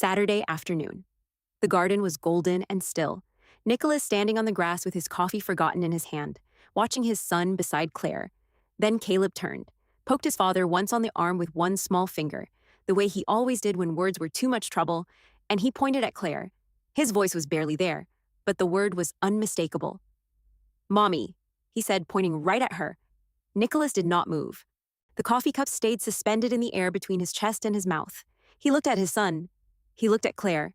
Saturday afternoon. The garden was golden and still. Nicholas standing on the grass with his coffee forgotten in his hand, watching his son beside Claire. Then Caleb turned, poked his father once on the arm with one small finger, the way he always did when words were too much trouble, and he pointed at Claire. His voice was barely there, but the word was unmistakable. "Mommy," he said, pointing right at her. Nicholas did not move. The coffee cup stayed suspended in the air between his chest and his mouth. He looked at his son. He looked at Claire.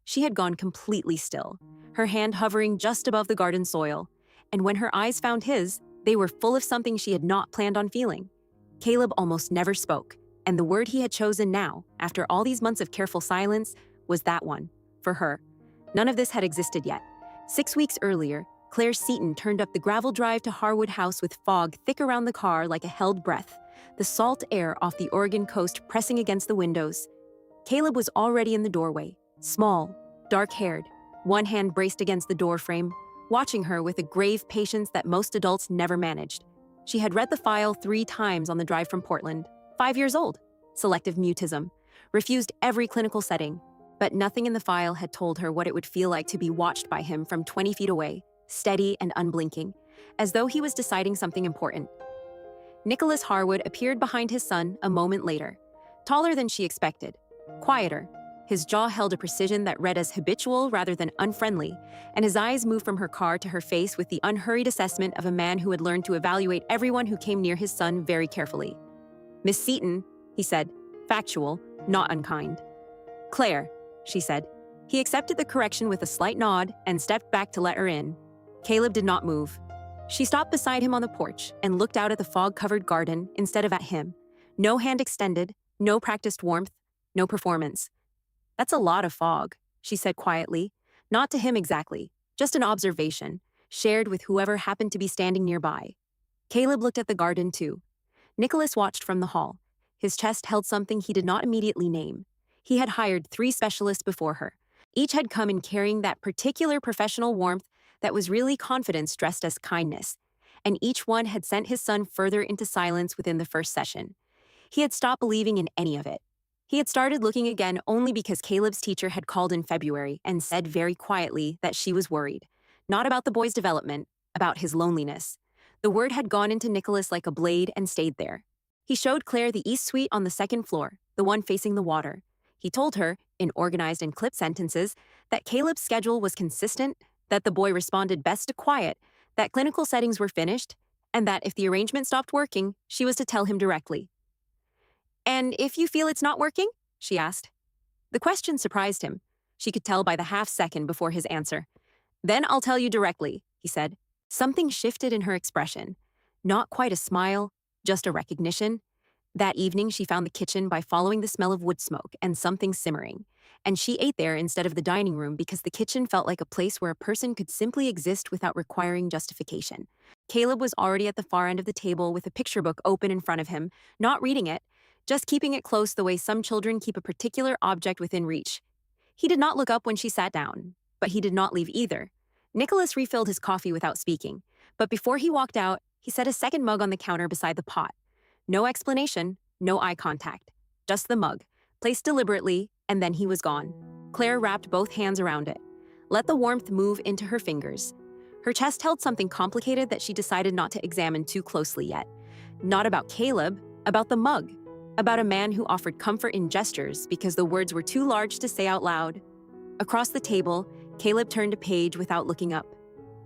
She had gone completely still, her hand hovering just above the garden soil, and when her eyes found his, they were full of something she had not planned on feeling. Caleb almost never spoke, and the word he had chosen now, after all these months of careful silence, was that one, for her. None of this had existed yet. 6 weeks earlier, Claire Seaton turned up the gravel drive to Harwood House with fog thick around the car like a held breath, the salt air off the Oregon coast pressing against the windows. Caleb was already in the doorway, small, dark-haired, one hand braced against the door frame, watching her with a grave patience that most adults never managed. She had read the file 3 times on the drive from Portland, 5 years old, selective mutism, refused every clinical setting, but nothing in the file had told her what it would feel like to be watched by him from 20 feet away, steady and unblinking, as though he was deciding something important. Nicholas Harwood appeared behind his son a moment later, taller than she expected, quieter. His jaw held a precision that read as habitual rather than unfriendly, and his eyes moved from her car to her face with the unhurried assessment of a man who had learned to evaluate everyone who came near his son very carefully. "Miss Seaton," he said, factual, not unkind. "Claire," she said. He accepted the correction with a slight nod and stepped back to let her in. Caleb did not move. She stopped beside him on the porch and looked out at the fog-covered garden instead of at him. No hand extended, no practiced warmth, no performance. "That's a lot of fog," she said quietly. Not to him exactly, just an observation, shared with whoever happened to be standing nearby. Caleb looked at the garden too. Nicholas watched from the hall. His chest held something he did not immediately name. He had hired 3 specialists before her. Each had come in carrying that particular professional warmth that was really confidence dressed as kindness, and each one had sent his son further into silence within the first session. He had stopped believing in any of it. He had started looking again only because Caleb's teacher had called in February and said very quietly that she was worried, not about the boy's development, about his loneliness. The word had gone into Nicholas like a blade and stayed there. He showed Claire the east suite on the 2nd floor, the one facing the water. He told her, in organized and clipped sentences, that Caleb's schedule was consistent, that the boy responded best to quiet, that clinical settings were finished, and that if the arrangement stopped working, she was to tell him directly. "And if you feel it's not working?" she asked. The question surprised him. She could tell by the half-second before his answer. "Then I'll tell you directly," he said. Something shifted in her expression. Not quite a smile, just a recognition. That evening, she found the kitchen by following the smell of wood smoke and something simmering. And she ate there instead of the dining room because the kitchen felt like a place where a person could simply exist without requiring justification. Caleb was already at the far end of the table with a picture book open in front of him, not reading it, just keeping it close the way some children keep a particular object within reach. He did not look up when she sat down, but he did not leave either. Nicholas refilled his coffee without speaking, but before he walked out, he set a second mug on the counter beside the pot. No explanation, no eye contact, just the mug, placed deliberately, and then he was gone. Claire wrapped both hands around it, let the warmth move into her fingers. Her chest held something complicated that she decided not to examine too closely yet. Not about Caleb, about the mug. About a man who offered comfort in gestures because the words were too large to say out loud. Across the table, Caleb turned a page without looking up.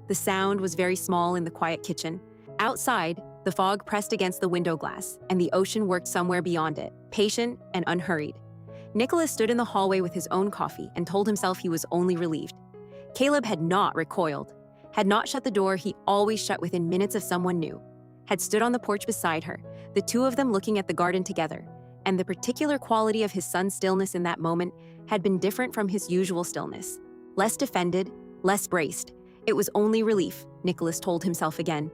The sound was very small in the quiet kitchen. Outside, the fog pressed against the window glass, and the ocean worked somewhere beyond it, patient and unhurried. Nicholas stood in the hallway with his own coffee and told himself he was only relieved. Caleb had not recoiled, had not shut the door he always shut within minutes of someone new, had stood on the porch beside her, the two of them looking at the garden together, and the particular quality of his son's stillness in that moment had been different from his usual stillness. Less defended, less braced. It was only relief, Nicholas told himself again.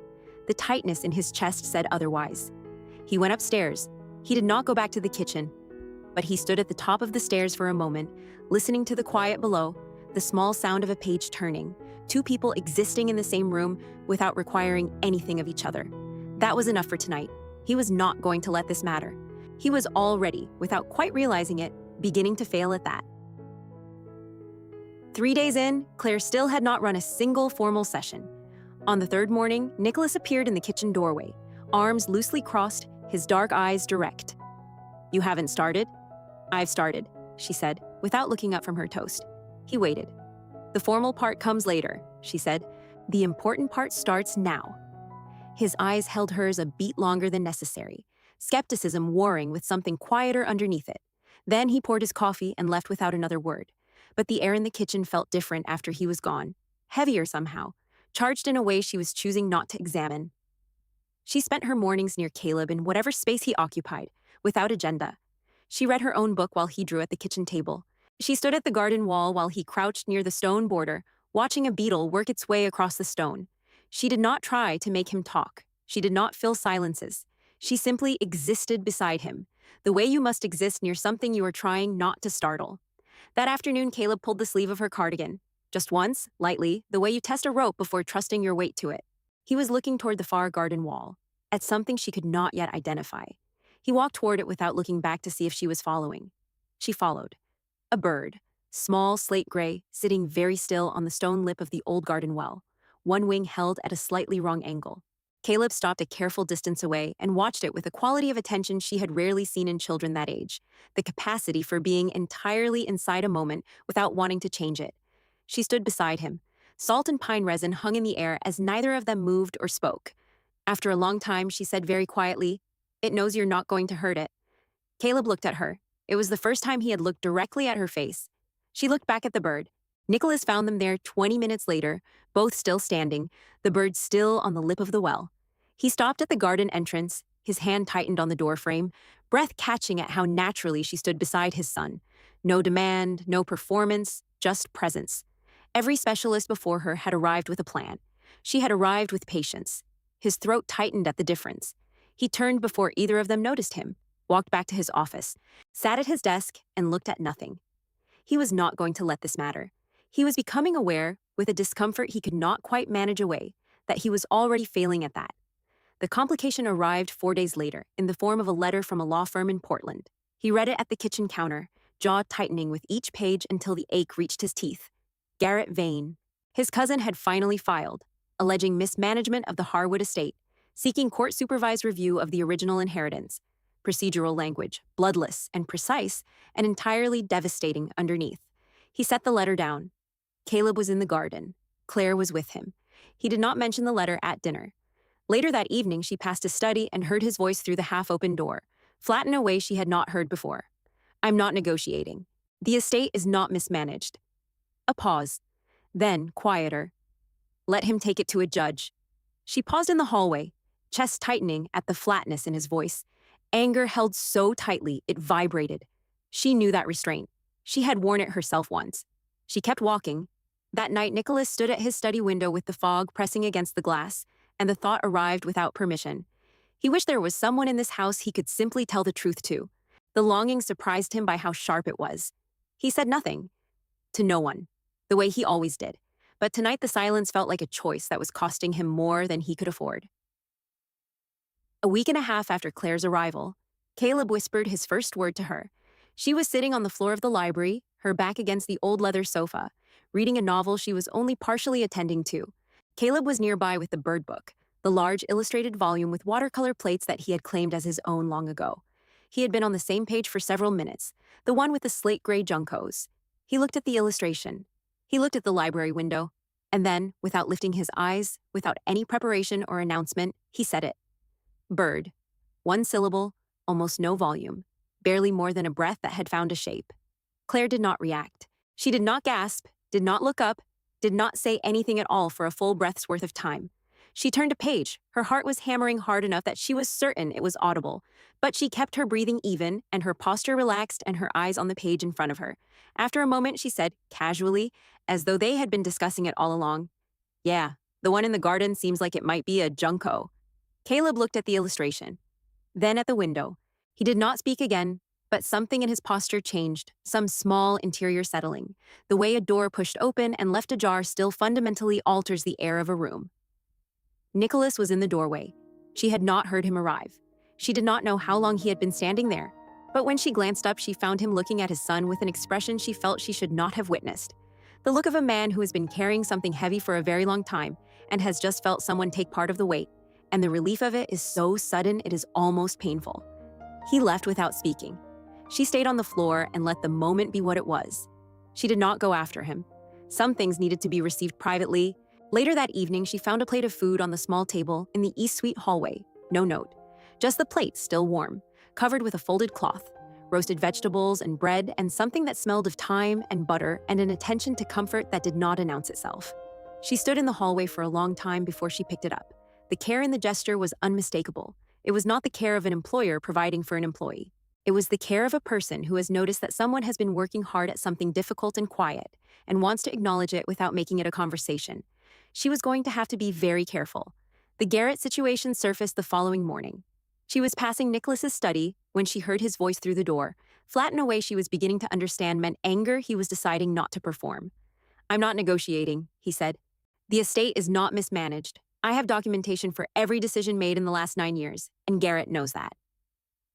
The tightness in his chest said otherwise. He went upstairs. He did not go back to the kitchen, but he stood at the top of the stairs for a moment, listening to the quiet below, the small sound of a page turning, 2 people existing in the same room without requiring anything of each other. That was enough for tonight. He was not going to let this matter. He was already, without quite realizing it, beginning to fail at that. 3 days in, Claire still had not run a single formal session. On the third morning, Nicholas appeared in the kitchen doorway, arms loosely crossed, his dark eyes direct. "You haven't started?" "I've started," she said, without looking up from her toast. He waited. "The formal part comes later," she said. "The important part starts now." His eyes held hers a beat longer than necessary, skepticism warring with something quieter underneath it. Then he poured his coffee and left without another word. But the air in the kitchen felt different after he was gone, heavier somehow, charged in a way she was choosing not to examine. She spent her mornings near Caleb in whatever space he occupied, without agenda. She read her own book while he drew at the kitchen table. She stood at the garden wall while he crouched near the stone border, watching a beetle work its way across the stone. She did not try to make him talk. She did not fill silences. She simply existed beside him, the way you must exist near something you are trying not to startle. That afternoon, Caleb pulled the sleeve of her cardigan. Just once, lightly, the way you test a rope before trusting your weight to it. He was looking toward the far garden wall, at something she could not yet identify. He walked toward it without looking back to see if she was following. She followed. A bird, small slate gray, sitting very still on the stone lip of the old garden well, one wing held at a slightly wrong angle. Caleb stopped a careful distance away and watched it with a quality of attention she had rarely seen in children that age, the capacity for being entirely inside a moment without wanting to change it. She stood beside him. Salt and pine resin hung in the air as neither of them moved or spoke. After a long time, she said very quietly, "It knows you're not going to hurt it." Caleb looked at her. It was the first time he had looked directly at her face. She looked back at the bird. Nicholas found them there 20 minutes later, both still standing, the bird still on the lip of the well. He stopped at the garden entrance, his hand tightened on the doorframe, breath catching at how naturally she stood beside his son. No demand, no performance, just presence. Every specialist before her had arrived with a plan. She had arrived with patience. His throat tightened at the difference. He turned before either of them noticed him, walked back to his office, sat at his desk, and looked at nothing. He was not going to let this matter. He was becoming aware, with a discomfort he could not quite manage away, that he was already failing at that. The complication arrived 4 days later, in the form of a letter from a law firm in Portland. He read it at the kitchen counter, jaw tightening with each page until the ache reached his teeth. Garrett Vane. His cousin had finally filed, alleging mismanagement of the Harwood estate, seeking court-supervised review of the original inheritance. Procedural language, bloodless and precise, and entirely devastating underneath. He set the letter down. Caleb was in the garden. Claire was with him. He did not mention the letter at dinner. Later that evening, she passed his study and heard his voice through the half-open door, flat in a way she had not heard before. "I'm not negotiating. The estate is not mismanaged." A pause. Then, quieter. "Let him take it to a judge." She paused in the hallway, chest tightening at the flatness in his voice. Anger held so tightly, it vibrated. She knew that restraint. She had worn it herself once. She kept walking. That night, Nicholas stood at his study window with the fog pressing against the glass, and the thought arrived without permission. He wished there was someone in this house he could simply tell the truth to. The longing surprised him by how sharp it was. He said nothing. To no one. The way he always did. But tonight the silence felt like a choice that was costing him more than he could afford. A week and a half after Claire's arrival, Caleb whispered his first word to her. She was sitting on the floor of the library, her back against the old leather sofa, reading a novel she was only partially attending to. Caleb was nearby with the Bird Book, the large illustrated volume with watercolor plates that he had claimed as his own long ago. He had been on the same page for several minutes, the one with the slate gray juncos. He looked at the illustration. He looked at the library window. And then, without lifting his eyes, without any preparation or announcement, he said it. Bird. One syllable, almost no volume, barely more than a breath that had found a shape. Claire did not react. She did not gasp, did not look up, did not say anything at all for a full breath's worth of time. She turned a page. Her heart was hammering hard enough that she was certain it was audible, but she kept her breathing even and her posture relaxed and her eyes on the page in front of her. After a moment, she said, casually, as though they had been discussing it all along, "Yeah, the one in the garden seems like it might be a junco." Caleb looked at the illustration, then at the window. He did not speak again, but something in his posture changed, some small interior settling. The way a door pushed open and left ajar still fundamentally alters the air of a room. Nicholas was in the doorway. She had not heard him arrive. She did not know how long he had been standing there, but when she glanced up, she found him looking at his son with an expression she felt she should not have witnessed. The look of a man who has been carrying something heavy for a very long time and has just felt someone take part of the weight, and the relief of it is so sudden it is almost painful. He left without speaking. She stayed on the floor and let the moment be what it was. She did not go after him. Some things needed to be received privately. Later that evening, she found a plate of food on the small table in the East Suite hallway. No note. Just the plate, still warm, covered with a folded cloth, roasted vegetables and bread, and something that smelled of thyme and butter and an attention to comfort that did not announce itself. She stood in the hallway for a long time before she picked it up. The care in the gesture was unmistakable. It was not the care of an employer providing for an employee. It was the care of a person who has noticed that someone has been working hard at something difficult and quiet and wants to acknowledge it without making it a conversation. She was going to have to be very careful. The Garrett situation surfaced the following morning. She was passing Nicholas's study when she heard his voice through the door, flat in a way she was beginning to understand meant anger he was deciding not to perform. "I'm not negotiating," he said. "The estate is not mismanaged. I have documentation for every decision made in the last 9 years, and Garrett knows that."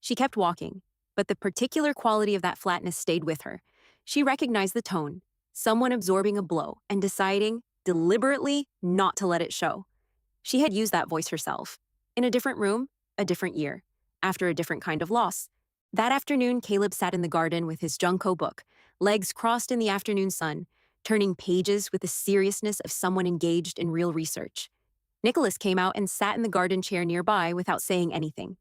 She kept walking, but the particular quality of that flatness stayed with her. She recognized the tone, someone absorbing a blow and deciding, deliberately, not to let it show. She had used that voice herself. In a different room, a different year, after a different kind of loss. That afternoon, Caleb sat in the garden with his Junko book, legs crossed in the afternoon sun, turning pages with the seriousness of someone engaged in real research. Nicholas came out and sat in the garden chair nearby without saying anything.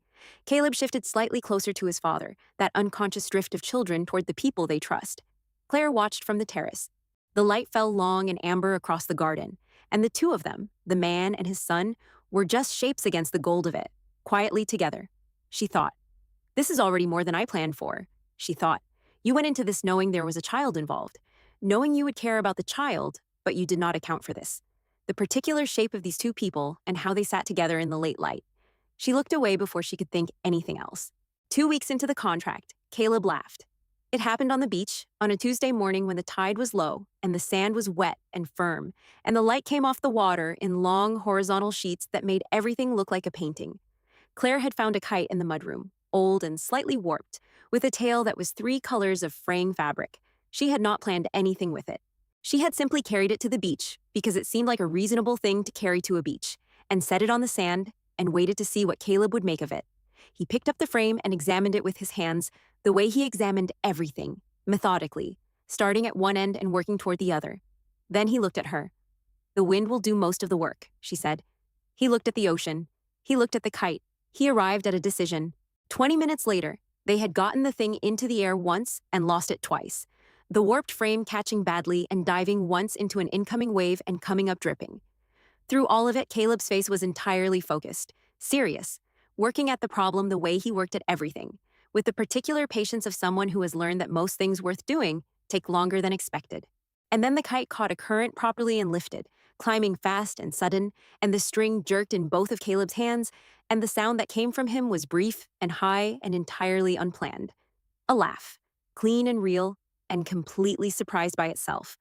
Caleb shifted slightly closer to his father, that unconscious drift of children toward the people they trust. Claire watched from the terrace. The light fell long and amber across the garden, and the two of them, the man and his son, were just shapes against the gold of it, quietly together. She thought, "This is already more than I planned for," she thought. "You went into this knowing there was a child involved, knowing you would care about the child, but you did not account for this. The particular shape of these two people and how they sat together in the late light." She looked away before she could think anything else. 2 weeks into the contract, Caleb laughed. It happened on the beach, on a Tuesday morning when the tide was low and the sand was wet and firm, and the light came off the water in long horizontal sheets that made everything look like a painting. Claire had found a kite in the mudroom, old and slightly warped, with a tail that was 3 colors of fraying fabric. She had not planned anything with it. She had simply carried it to the beach because it seemed like a reasonable thing to carry to a beach, and set it on the sand and waited to see what Caleb would make of it. He picked up the frame and examined it with his hands, the way he examined everything, methodically, starting at one end and working toward the other. Then he looked at her. "The wind will do most of the work," she said. He looked at the ocean. He looked at the kite. He arrived at a decision. 20 minutes later, they had gotten the thing into the air once and lost it twice, the warped frame catching badly and diving once into an incoming wave and coming up dripping. Through all of it, Caleb's face was entirely focused, serious, working at the problem the way he worked at everything, with the particular patience of someone who has learned that most things worth doing take longer than expected. And then the kite caught a current properly and lifted, climbing fast and sudden, and the string jerked in both of Caleb's hands, and the sound that came from him was brief and high and entirely unplanned. A laugh, clean and real, and completely surprised by itself.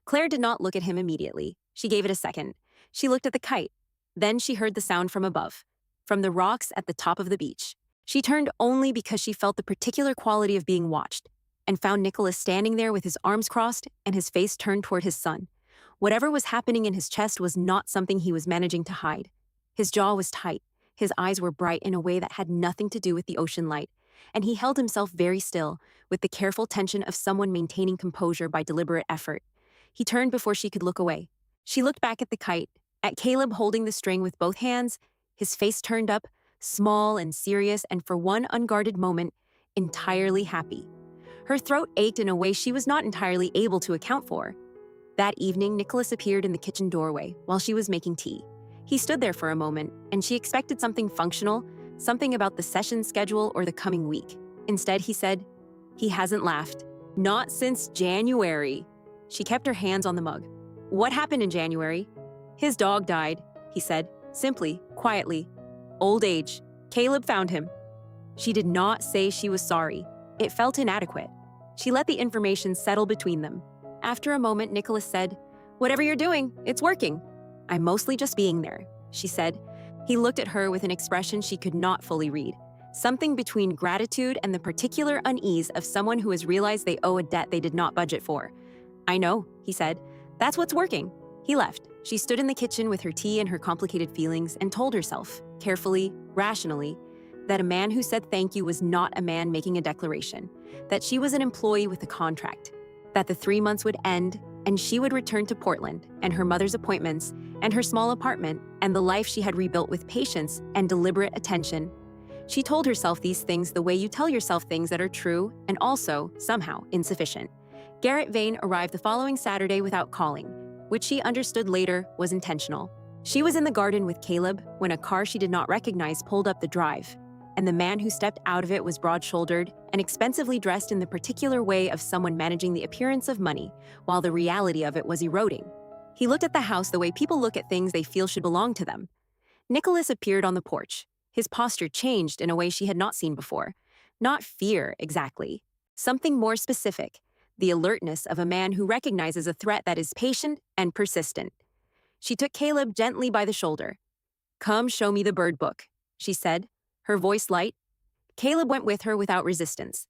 Claire did not look at him immediately. She gave it a second. She looked at the kite. Then she heard the sound from above, from the rocks at the top of the beach. She turned only because she felt the particular quality of being watched, and found Nicholas standing there with his arms crossed and his face turned toward his son. Whatever was happening in his chest was not something he was managing to hide. His jaw was tight, his eyes were bright in a way that had nothing to do with the ocean light, and he held himself very still, with the careful tension of someone maintaining composure by deliberate effort. He turned before she could look away. She looked back at the kite, at Caleb holding the string with both hands, his face turned up, small and serious, and for one unguarded moment, entirely happy. Her throat ached in a way she was not entirely able to account for. That evening, Nicholas appeared in the kitchen doorway while she was making tea. He stood there for a moment, and she expected something functional, something about the session schedule or the coming week. Instead, he said, "He hasn't laughed. Not since January." She kept her hands on the mug. "What happened in January?" "His dog died," he said, simply, quietly. "Old age. Caleb found him." She did not say she was sorry. It felt inadequate. She let the information settle between them. After a moment, Nicholas said, "Whatever you're doing, it's working." "I'm mostly just being there," she said. He looked at her with an expression she could not fully read, something between gratitude and the particular unease of someone who has realized they owe a debt they did not budget for. I know, he said. That's what's working. He left. She stood in the kitchen with her tea and her complicated feelings and told herself, carefully, rationally, that a man who said thank you was not a man making a declaration, that she was an employee with a contract, that the 3 months would end and she would return to Portland and her mother's appointments and her small apartment and the life she had rebuilt with patience and deliberate attention. She told herself these things the way you tell yourself things that are true and also, somehow, insufficient. Garrett Vane arrived the following Saturday without calling, which she understood later was intentional. She was in the garden with Caleb when a car she did not recognize pulled up the drive, and the man who stepped out of it was broad-shouldered and expensively dressed in the particular way of someone managing the appearance of money, while the reality of it was eroding. He looked at the house the way people look at things they feel should belong to them. Nicholas appeared on the porch. His posture changed in a way she had not seen before. Not fear, exactly. Something more specific, the alertness of a man who recognizes a threat that is patient and persistent. She took Caleb gently by the shoulder. "Come show me the bird book," she said, her voice light. Caleb went with her without resistance.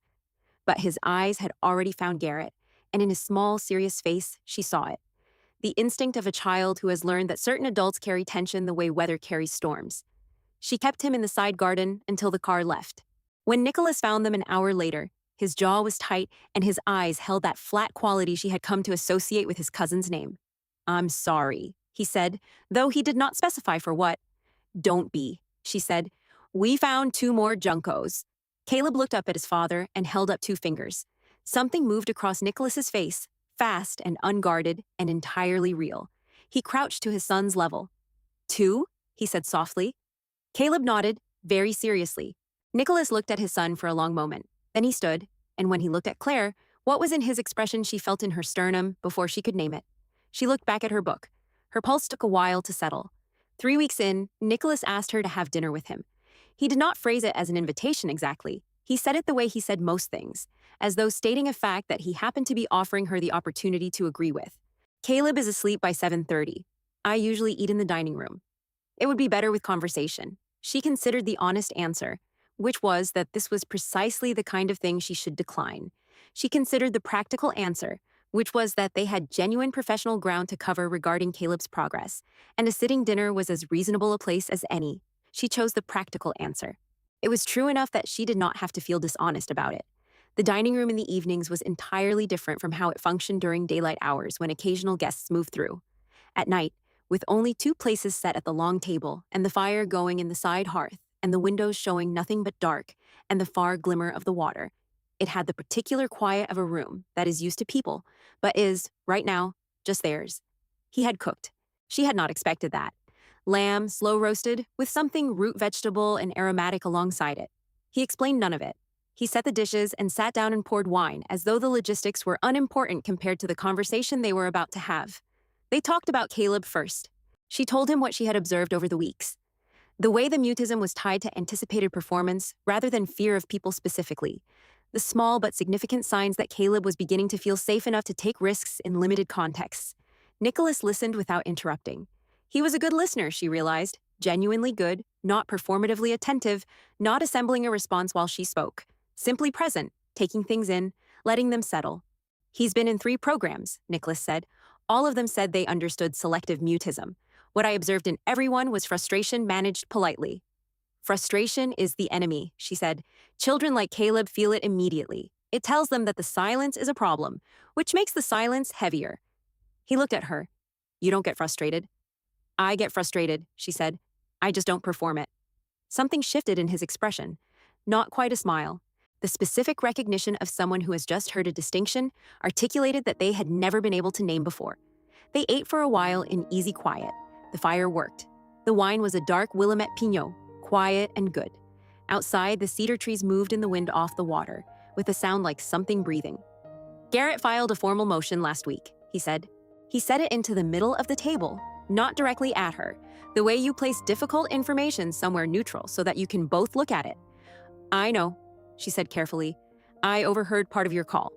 But his eyes had already found Garrett, and in his small, serious face, she saw it. The instinct of a child who has learned that certain adults carry tension the way weather carries storms. She kept him in the side garden until the car left. When Nicholas found them an hour later, his jaw was tight and his eyes held that flat quality she had come to associate with his cousin's name. "I'm sorry," he said, though he did not specify for what. "Don't be," she said. "We found 2 more Junkos." Caleb looked up at his father and held up 2 fingers. Something moved across Nicholas's face, fast and unguarded and entirely real. He crouched to his son's level. "2?" he said softly. Caleb nodded, very seriously. Nicholas looked at his son for a long moment. Then he stood, and when he looked at Claire, what was in his expression she felt in her sternum before she could name it. She looked back at her book. Her pulse took a while to settle. 3 weeks in, Nicholas asked her to have dinner with him. He did not phrase it as an invitation exactly. He said it the way he said most things, as though stating a fact that he happened to be offering her the opportunity to agree with. "Caleb is asleep by 7:30. I usually eat in the dining room. It would be better with conversation." She considered the honest answer, which was that this was precisely the kind of thing she should decline. She considered the practical answer, which was that they had genuine professional ground to cover regarding Caleb's progress, and a sitting dinner was as reasonable a place as any. She chose the practical answer. It was true enough that she did not have to feel dishonest about it. The dining room in the evenings was entirely different from how it functioned during daylight hours when occasional guests moved through. At night, with only 2 places set at the long table and the fire going in the side hearth and the windows showing nothing but dark and the far glimmer of the water, it had the particular quiet of a room that is used to people, but is, right now, just theirs. He had cooked. She had not expected that. Lamb, slow roasted, with something root vegetable and aromatic alongside it. He explained none of it. He set the dishes and sat down and poured wine as though the logistics were unimportant compared to the conversation they were about to have. They talked about Caleb first. She told him what she had observed over the weeks. The way the mutism was tied to anticipated performance rather than fear of people specifically. The small but significant signs that Caleb was beginning to feel safe enough to take risks in limited contexts. Nicholas listened without interrupting. He was a good listener, she realized, genuinely good, not performatively attentive, not assembling a response while she spoke. Simply present, taking things in, letting them settle. "He's been in 3 programs," Nicholas said. All of them said they understood selective mutism. "What I observed in everyone was frustration managed politely." "Frustration is the enemy," she said. "Children like Caleb feel it immediately. It tells them that the silence is a problem, which makes the silence heavier." He looked at her. "You don't get frustrated." "I get frustrated," she said. "I just don't perform it." Something shifted in his expression. Not quite a smile. The specific recognition of someone who has just heard a distinction articulated that they had never been able to name before. They ate for a while in easy quiet. The fire worked. The wine was a dark Willamette Pinot, quiet and good. Outside, the cedar trees moved in the wind off the water, with a sound like something breathing. "Garrett filed a formal motion last week," he said. He set it into the middle of the table, not directly at her, the way you place difficult information somewhere neutral so that you can both look at it. "I know," she said carefully. "I overheard part of your call."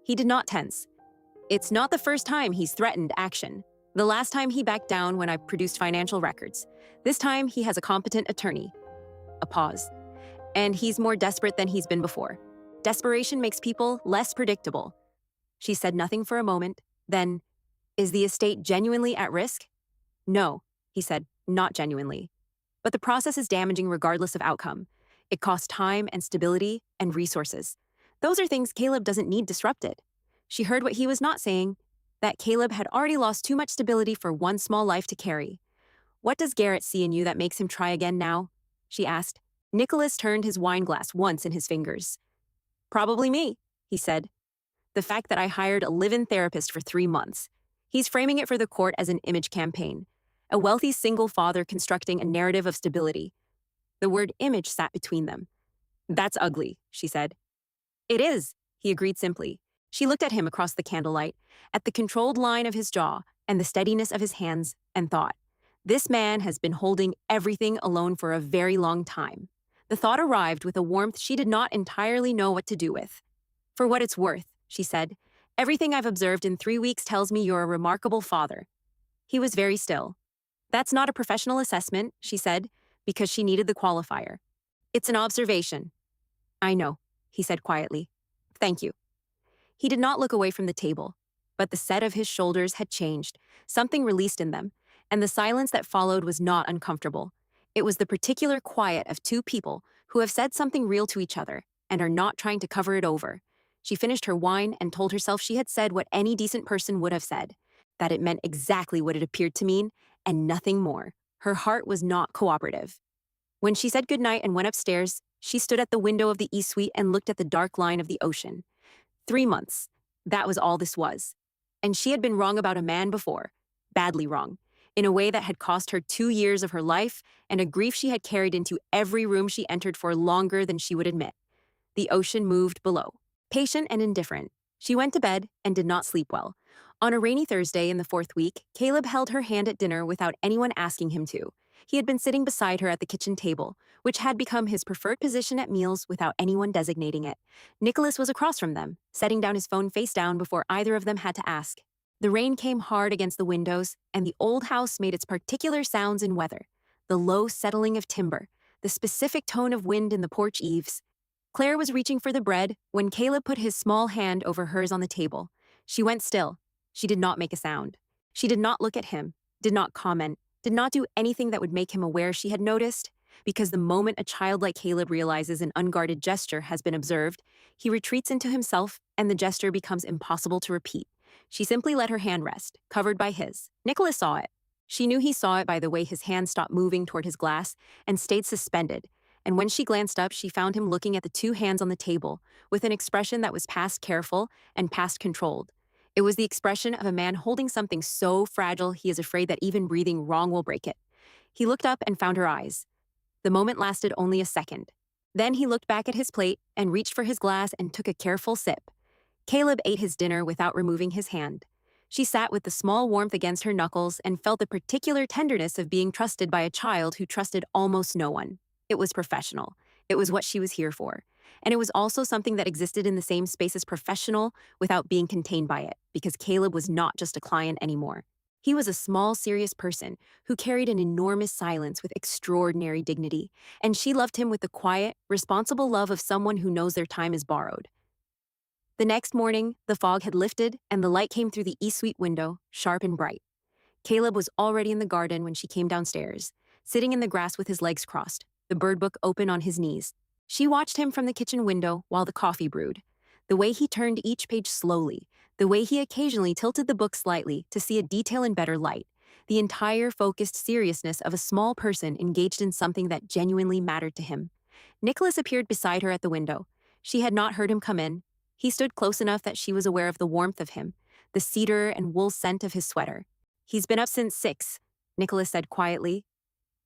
He did not tense. "It's not the first time he's threatened action. The last time he backed down when I produced financial records. This time he has a competent attorney." A pause. "And he's more desperate than he's been before. Desperation makes people less predictable." She said nothing for a moment. Then, is the estate genuinely at risk? No, he said, not genuinely. But the process is damaging regardless of outcome. It costs time and stability and resources. Those are things Caleb doesn't need disrupted. She heard what he was not saying, that Caleb had already lost too much stability for one small life to carry. What does Garrett see in you that makes him try again now? She asked. Nicholas turned his wine glass once in his fingers. Probably me, he said. The fact that I hired a live-in therapist for 3 months. He's framing it for the court as an image campaign. A wealthy single father constructing a narrative of stability. The word image sat between them. That's ugly, she said. It is, he agreed simply. She looked at him across the candlelight, at the controlled line of his jaw and the steadiness of his hands, and thought, this man has been holding everything alone for a very long time. The thought arrived with a warmth she did not entirely know what to do with. For what it's worth, she said, everything I've observed in 3 weeks tells me you're a remarkable father. He was very still. That's not a professional assessment, she said, because she needed the qualifier. It's an observation. I know, he said quietly. Thank you. He did not look away from the table, but the set of his shoulders had changed, something released in them, and the silence that followed was not uncomfortable. It was the particular quiet of two people who have said something real to each other and are not trying to cover it over. She finished her wine and told herself she had said what any decent person would have said, that it meant exactly what it appeared to mean, and nothing more. Her heart was not cooperative. When she said goodnight and went upstairs, she stood at the window of the east suite and looked at the dark line of the ocean. 3 months. That was all this was. And she had been wrong about a man before, badly wrong, in a way that had cost her 2 years of her life and a grief she had carried into every room she entered for longer than she would admit. The ocean moved below. Patient and indifferent, she went to bed and did not sleep well. On a rainy Thursday in the 4th week, Caleb held her hand at dinner without anyone asking him to. He had been sitting beside her at the kitchen table, which had become his preferred position at meals without anyone designating it. Nicholas was across from them, setting down his phone face down before either of them had to ask. The rain came hard against the windows, and the old house made its particular sounds in weather. The low settling of timber, the specific tone of wind in the porch eaves. Claire was reaching for the bread when Caleb put his small hand over hers on the table. She went still. She did not make a sound. She did not look at him, did not comment, did not do anything that would make him aware she had noticed, because the moment a child like Caleb realizes an unguarded gesture has been observed, he retreats into himself and the gesture becomes impossible to repeat. She simply let her hand rest, covered by his. Nicholas saw it. She knew he saw it by the way his hand stopped moving toward his glass and stayed suspended, and when she glanced up, she found him looking at the 2 hands on the table with an expression that was past careful and past controlled. It was the expression of a man holding something so fragile he is afraid that even breathing wrong will break it. He looked up and found her eyes. The moment lasted only a second. Then he looked back at his plate and reached for his glass and took a careful sip. Caleb ate his dinner without removing his hand. She sat with the small warmth against her knuckles and felt the particular tenderness of being trusted by a child who trusted almost no one. It was professional. It was what she was here for. And it was also something that existed in the same space as professional without being contained by it, because Caleb was not just a client anymore. He was a small, serious person who carried an enormous silence with extraordinary dignity, and she loved him with the quiet, responsible love of someone who knows their time is borrowed. The next morning, the fog had lifted and the light came through the east suite window, sharp and bright. Caleb was already in the garden when she came downstairs, sitting in the grass with his legs crossed, the bird book open on his knees. She watched him from the kitchen window while the coffee brewed. The way he turned each page slowly, the way he occasionally tilted the book slightly to see a detail in better light, the entire focused seriousness of a small person engaged in something that genuinely mattered to him. Nicholas appeared beside her at the window. She had not heard him come in. He stood close enough that she was aware of the warmth of him, the cedar and wool scent of his sweater. He's been up since 6, Nicholas said quietly.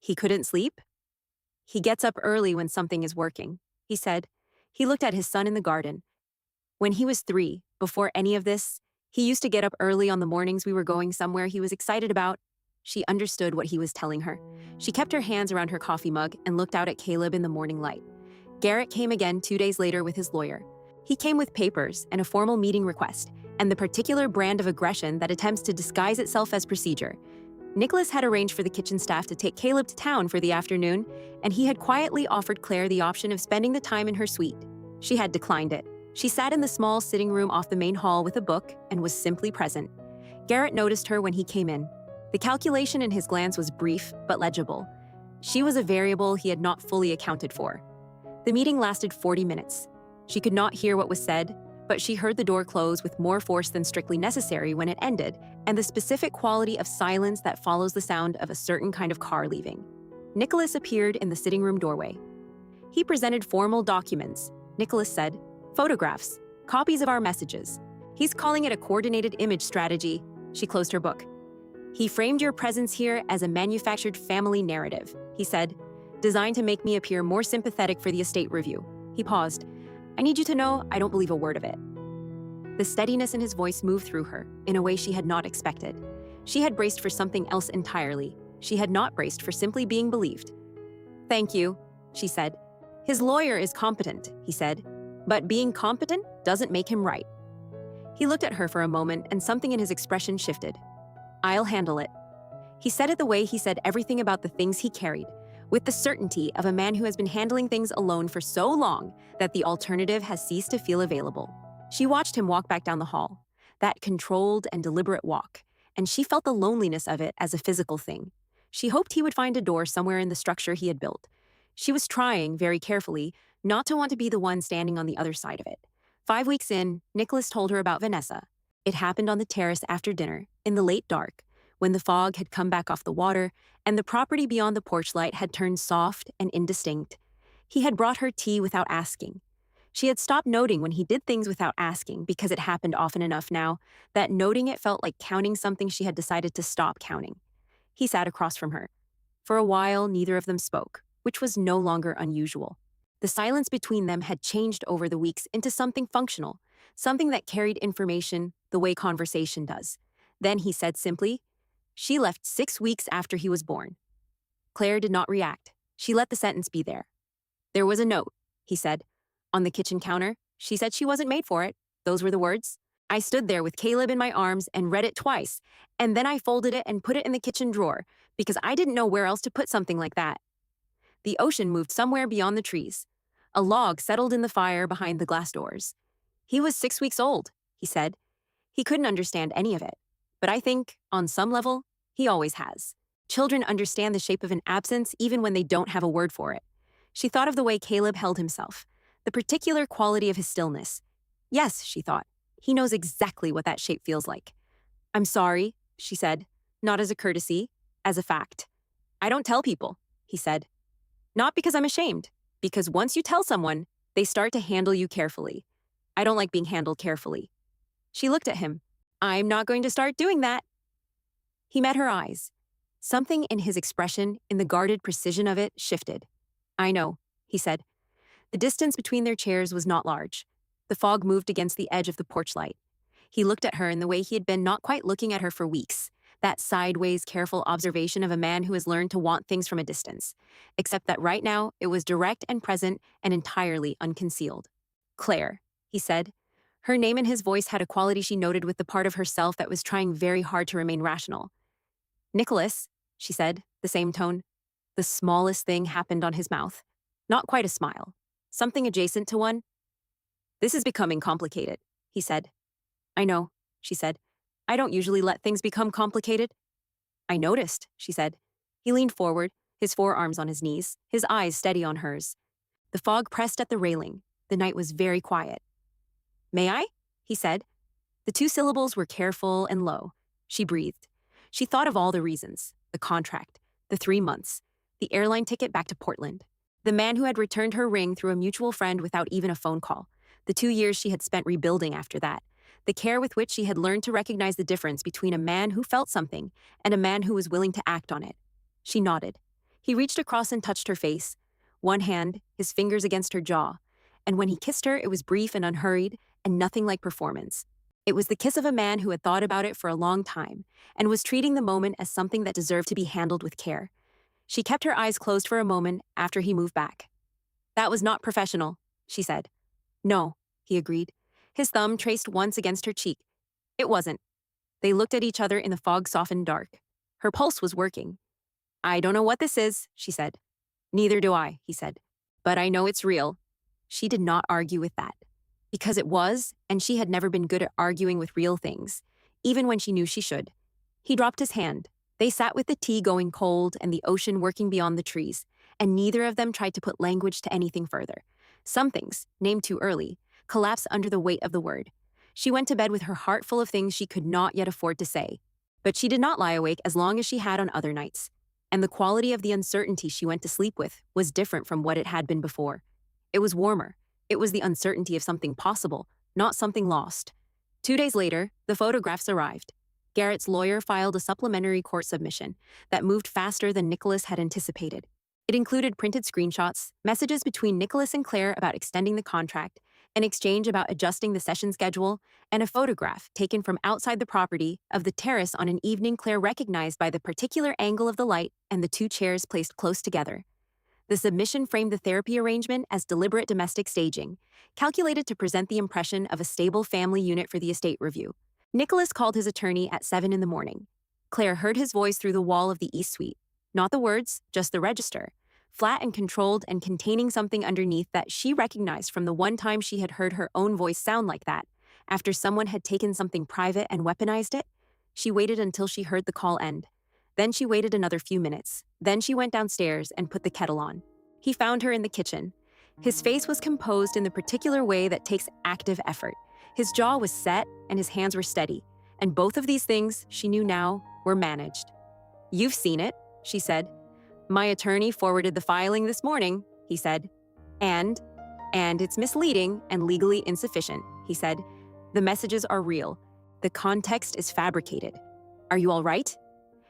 He couldn't sleep? He gets up early when something is working, he said. He looked at his son in the garden. When he was 3, before any of this, he used to get up early on the mornings we were going somewhere he was excited about. She understood what he was telling her. She kept her hands around her coffee mug and looked out at Caleb in the morning light. Garrett came again 2 days later with his lawyer. He came with papers and a formal meeting request, and the particular brand of aggression that attempts to disguise itself as procedure. Nicholas had arranged for the kitchen staff to take Caleb to town for the afternoon, and he had quietly offered Claire the option of spending the time in her suite. She had declined it. She sat in the small sitting room off the main hall with a book and was simply present. Garrett noticed her when he came in. The calculation in his glance was brief but legible. She was a variable he had not fully accounted for. The meeting lasted 40 minutes. She could not hear what was said, but she heard the door close with more force than strictly necessary when it ended, and the specific quality of silence that follows the sound of a certain kind of car leaving. Nicholas appeared in the sitting room doorway. He presented formal documents. Nicholas said, "Photographs, copies of our messages. He's calling it a coordinated image strategy." She closed her book. "He framed your presence here as a manufactured family narrative," he said, "designed to make me appear more sympathetic for the estate review." He paused. "I need you to know I don't believe a word of it." The steadiness in his voice moved through her in a way she had not expected. She had braced for something else entirely. She had not braced for simply being believed. "Thank you," she said. "His lawyer is competent," he said, "but being competent doesn't make him right." He looked at her for a moment and something in his expression shifted. "I'll handle it." He said it the way he said everything about the things he carried, with the certainty of a man who has been handling things alone for so long that the alternative has ceased to feel available. She watched him walk back down the hall, that controlled and deliberate walk, and she felt the loneliness of it as a physical thing. She hoped he would find a door somewhere in the structure he had built. She was trying, very carefully, not to want to be the one standing on the other side of it. 5 weeks in, Nicholas told her about Vanessa. It happened on the terrace after dinner, in the late dark, when the fog had come back off the water and the property beyond the porch light had turned soft and indistinct. He had brought her tea without asking. She had stopped noting when he did things without asking because it happened often enough now that noting it felt like counting something she had decided to stop counting. He sat across from her. For a while, neither of them spoke, which was no longer unusual. The silence between them had changed over the weeks into something functional, something that carried information the way conversation does. Then he said simply, "She left 6 weeks after he was born." Claire did not react. She let the sentence be there. "There was a note," he said, "on the kitchen counter. She said she wasn't made for it. Those were the words. I stood there with Caleb in my arms and read it twice, and then I folded it and put it in the kitchen drawer because I didn't know where else to put something like that." The ocean moved somewhere beyond the trees. A log settled in the fire behind the glass doors. "He was 6 weeks old," he said. "He couldn't understand any of it. But I think, on some level, he always has. Children understand the shape of an absence even when they don't have a word for it." She thought of the way Caleb held himself, the particular quality of his stillness. Yes, she thought, he knows exactly what that shape feels like. "I'm sorry," she said, not as a courtesy, as a fact. "I don't tell people," he said. "Not because I'm ashamed, because once you tell someone, they start to handle you carefully. I don't like being handled carefully." She looked at him. "I'm not going to start doing that." He met her eyes. Something in his expression, in the guarded precision of it, shifted. "I know," he said. The distance between their chairs was not large. The fog moved against the edge of the porch light. He looked at her in the way he had been not quite looking at her for weeks, that sideways, careful observation of a man who has learned to want things from a distance, except that right now it was direct and present and entirely unconcealed. "Claire," he said. Her name and his voice had a quality she noted with the part of herself that was trying very hard to remain rational. "Nicholas," she said, the same tone. The smallest thing happened on his mouth. Not quite a smile. Something adjacent to one. "This is becoming complicated," he said. "I know," she said. "I don't usually let things become complicated." "I noticed," she said. He leaned forward, his forearms on his knees, his eyes steady on hers. The fog pressed at the railing. The night was very quiet. "May I?" he said. The 2 syllables were careful and low. She breathed. She thought of all the reasons, the contract, the 3 months, the airline ticket back to Portland, the man who had returned her ring through a mutual friend without even a phone call, the 2 years she had spent rebuilding after that, the care with which she had learned to recognize the difference between a man who felt something and a man who was willing to act on it. She nodded. He reached across and touched her face, one hand, his fingers against her jaw, and when he kissed her, it was brief and unhurried and nothing like performance. It was the kiss of a man who had thought about it for a long time and was treating the moment as something that deserved to be handled with care. She kept her eyes closed for a moment after he moved back. "That was not professional," she said. "No," he agreed. His thumb traced once against her cheek. "It wasn't." They looked at each other in the fog-softened dark. Her pulse was working. "I don't know what this is," she said. "Neither do I," he said. "But I know it's real." She did not argue with that. Because it was, and she had never been good at arguing with real things, even when she knew she should. He dropped his hand. They sat with the tea going cold and the ocean working beyond the trees, and neither of them tried to put language to anything further. Some things, named too early, collapsed under the weight of the word. She went to bed with her heart full of things she could not yet afford to say. But she did not lie awake as long as she had on other nights. And the quality of the uncertainty she went to sleep with was different from what it had been before. It was warmer. It was the uncertainty of something possible, not something lost. 2 days later, the photographs arrived. Garrett's lawyer filed a supplementary court submission that moved faster than Nicholas had anticipated. It included printed screenshots, messages between Nicholas and Claire about extending the contract, an exchange about adjusting the session schedule, and a photograph taken from outside the property of the terrace on an evening Claire recognized by the particular angle of the light and the two chairs placed close together. The submission framed the therapy arrangement as deliberate domestic staging, calculated to present the impression of a stable family unit for the estate review. Nicholas called his attorney at 7 in the morning. Claire heard his voice through the wall of the East Suite. Not the words, just the register. Flat and controlled and containing something underneath that she recognized from the one time she had heard her own voice sound like that, after someone had taken something private and weaponized it. She waited until she heard the call end. Then she waited another few minutes. Then she went downstairs and put the kettle on. He found her in the kitchen. His face was composed in the particular way that takes active effort. His jaw was set and his hands were steady. And both of these things, she knew now, were managed. "You've seen it," she said. "My attorney forwarded the filing this morning," he said. And it's misleading and legally insufficient," he said. "The messages are real. The context is fabricated. Are you all right?"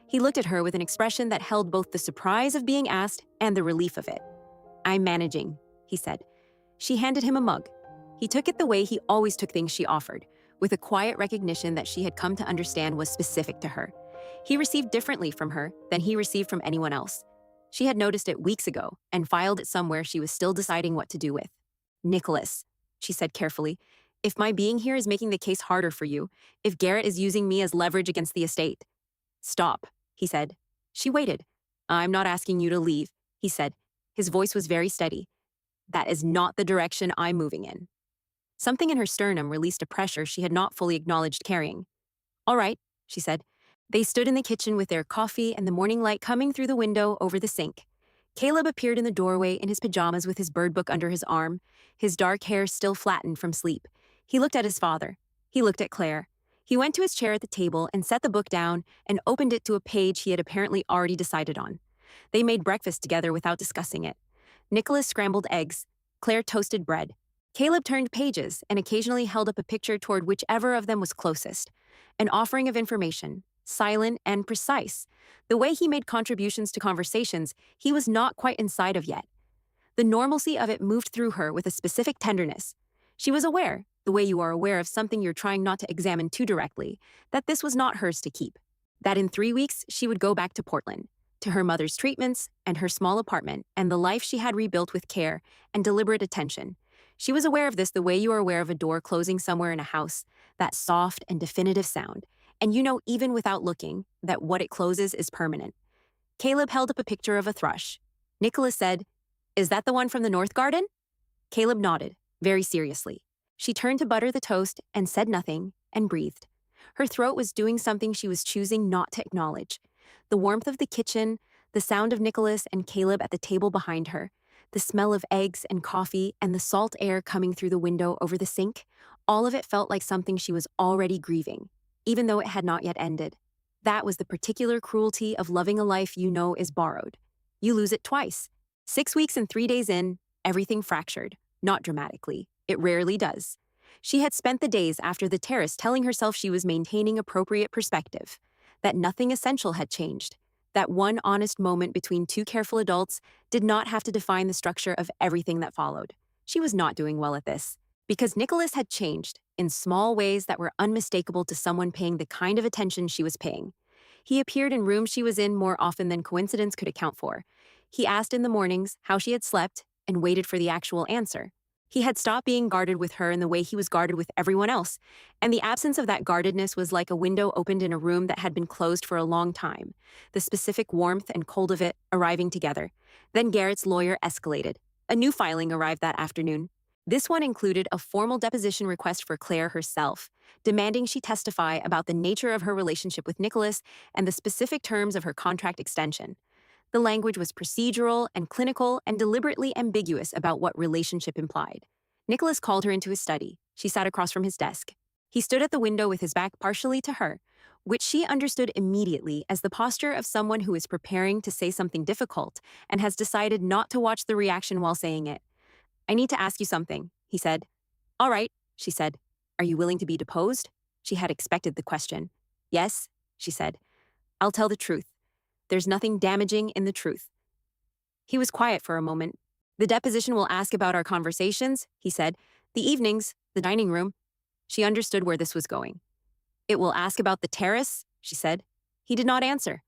He looked at her with an expression that held both the surprise of being asked and the relief of it. "I'm managing," he said. She handed him a mug. He took it the way he always took things she offered, with a quiet recognition that she had come to understand was specific to her. He received differently from her than he received from anyone else. She had noticed it weeks ago and filed it somewhere she was still deciding what to do with. "Nicholas," she said carefully, "if my being here is making the case harder for you, if Garrett is using me as leverage against the estate." "Stop," he said. She waited. "I'm not asking you to leave," he said. His voice was very steady. "That is not the direction I'm moving in." Something in her sternum released a pressure she had not fully acknowledged carrying. "All right," she said. They stood in the kitchen with their coffee and the morning light coming through the window over the sink. Caleb appeared in the doorway in his pajamas with his bird book under his arm, his dark hair still flattened from sleep. He looked at his father. He looked at Claire. He went to his chair at the table and set the book down and opened it to a page he had apparently already decided on. They made breakfast together without discussing it. Nicholas scrambled eggs. Claire toasted bread. Caleb turned pages and occasionally held up a picture toward whichever of them was closest. An offering of information, silent and precise. The way he made contributions to conversations he was not quite inside of yet. The normalcy of it moved through her with a specific tenderness. She was aware, the way you are aware of something you're trying not to examine too directly, that this was not hers to keep. That in 3 weeks she would go back to Portland, to her mother's treatments and her small apartment and the life she had rebuilt with care and deliberate attention. She was aware of this the way you are aware of a door closing somewhere in a house, that soft and definitive sound, and you know even without looking that what it closes is permanent. Caleb held up a picture of a thrush. Nicholas said, "Is that the one from the North Garden?" Caleb nodded, very seriously. She turned to butter the toast and said nothing and breathed. Her throat was doing something she was choosing not to acknowledge. The warmth of the kitchen, the sound of Nicholas and Caleb at the table behind her, the smell of eggs and coffee and the salt air coming through the window over the sink, all of it felt like something she was already grieving, even though it had not yet ended. That was the particular cruelty of loving a life you know is borrowed. You lose it twice. 6 weeks and 3 days in, everything fractured, not dramatically. It rarely does. She had spent the days after the terrace telling herself she was maintaining appropriate perspective, that nothing essential had changed, that one honest moment between two careful adults did not have to define the structure of everything that followed. She was not doing well at this, because Nicholas had changed in small ways that were unmistakable to someone paying the kind of attention she was paying. He appeared in rooms she was in more often than coincidence could account for. He asked in the mornings how she had slept and waited for the actual answer. He had stopped being guarded with her in the way he was guarded with everyone else, and the absence of that guardedness was like a window opened in a room that had been closed for a long time, the specific warmth and cold of it arriving together. Then Garrett's lawyer escalated. A new filing arrived that afternoon. This one included a formal deposition request for Claire herself, demanding she testify about the nature of her relationship with Nicholas and the specific terms of her contract extension. The language was procedural and clinical and deliberately ambiguous about what relationship implied. Nicholas called her into his study. She sat across from his desk. He stood at the window with his back partially to her, which she understood immediately as the posture of someone who is preparing to say something difficult and has decided not to watch the reaction while saying it. "I need to ask you something," he said. "All right," she said. "Are you willing to be deposed?" She had expected the question. "Yes," she said. "I'll tell the truth. There's nothing damaging in the truth." He was quiet for a moment. "The deposition will ask about our conversations," he said. "The evenings, the dining room." She understood where this was going. "It will ask about the terrace," she said. He did not answer.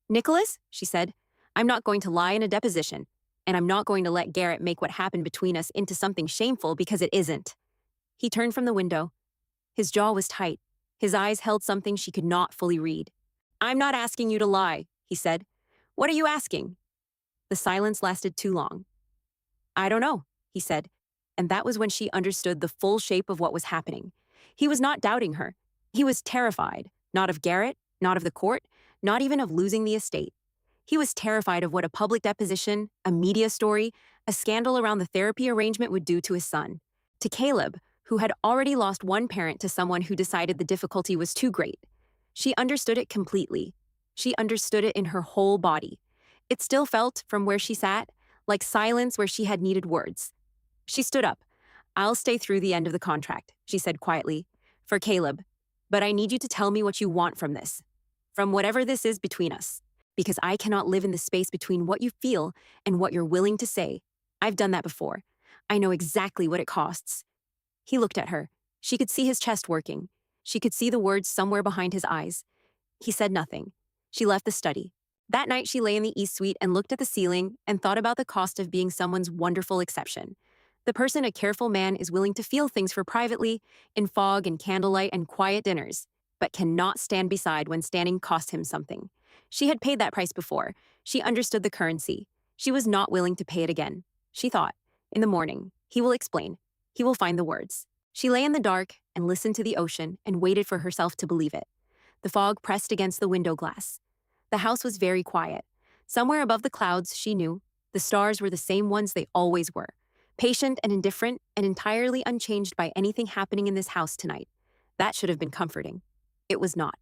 "Nicholas," she said, "I'm not going to lie in a deposition, and I'm not going to let Garrett make what happened between us into something shameful because it isn't." He turned from the window. His jaw was tight. His eyes held something she could not fully read. "I'm not asking you to lie," he said. "What are you asking?" The silence lasted too long. "I don't know," he said, and that was when she understood the full shape of what was happening. He was not doubting her. He was terrified, not of Garrett, not of the court, not even of losing the estate. He was terrified of what a public deposition, a media story, a scandal around the therapy arrangement would do to his son. To Caleb, who had already lost one parent to someone who decided the difficulty was too great. She understood it completely. She understood it in her whole body. It still felt, from where she sat, like silence where she had needed words. She stood up. "I'll stay through the end of the contract," she said quietly, "for Caleb. But I need you to tell me what you want from this. From whatever this is between us. Because I cannot live in the space between what you feel and what you're willing to say. I've done that before. I know exactly what it costs." He looked at her. She could see his chest working. She could see the words somewhere behind his eyes. He said nothing. She left the study. That night she lay in the East Suite and looked at the ceiling and thought about the cost of being someone's wonderful exception. The person a careful man is willing to feel things for privately, in fog and candlelight and quiet dinners, but cannot stand beside when standing costs him something. She had paid that price before. She understood the currency. She was not willing to pay it again. She thought, in the morning, he will explain. He will find the words. She lay in the dark and listened to the ocean and waited for herself to believe it. The fog pressed against the window glass. The house was very quiet. Somewhere above the clouds, she knew, the stars were the same ones they always were, patient and indifferent and entirely unchanged by anything happening in this house tonight. That should have been comforting. It was not.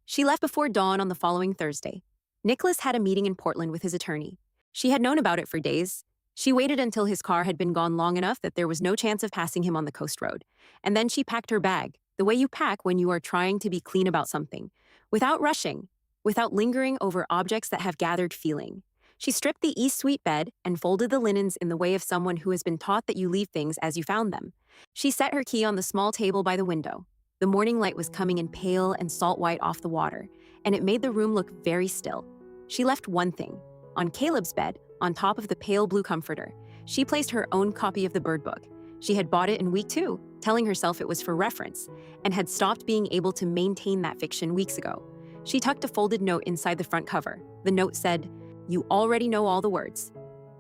She left before dawn on the following Thursday. Nicholas had a meeting in Portland with his attorney. She had known about it for days. She waited until his car had been gone long enough that there was no chance of passing him on the coast road. And then she packed her bag, the way you pack when you are trying to be clean about something, without rushing, without lingering over objects that have gathered feeling. She stripped the East Suite bed and folded the linens in the way of someone who has been taught that you leave things as you found them. She set her key on the small table by the window. The morning light was coming in pale and salt white off the water, and it made the room look very still. She left one thing. On Caleb's bed, on top of the pale blue comforter, she placed her own copy of the Bird Book. She had bought it in week 2, telling herself it was for reference, and had stopped being able to maintain that fiction weeks ago. She tucked a folded note inside the front cover. The note said, "You already know all the words.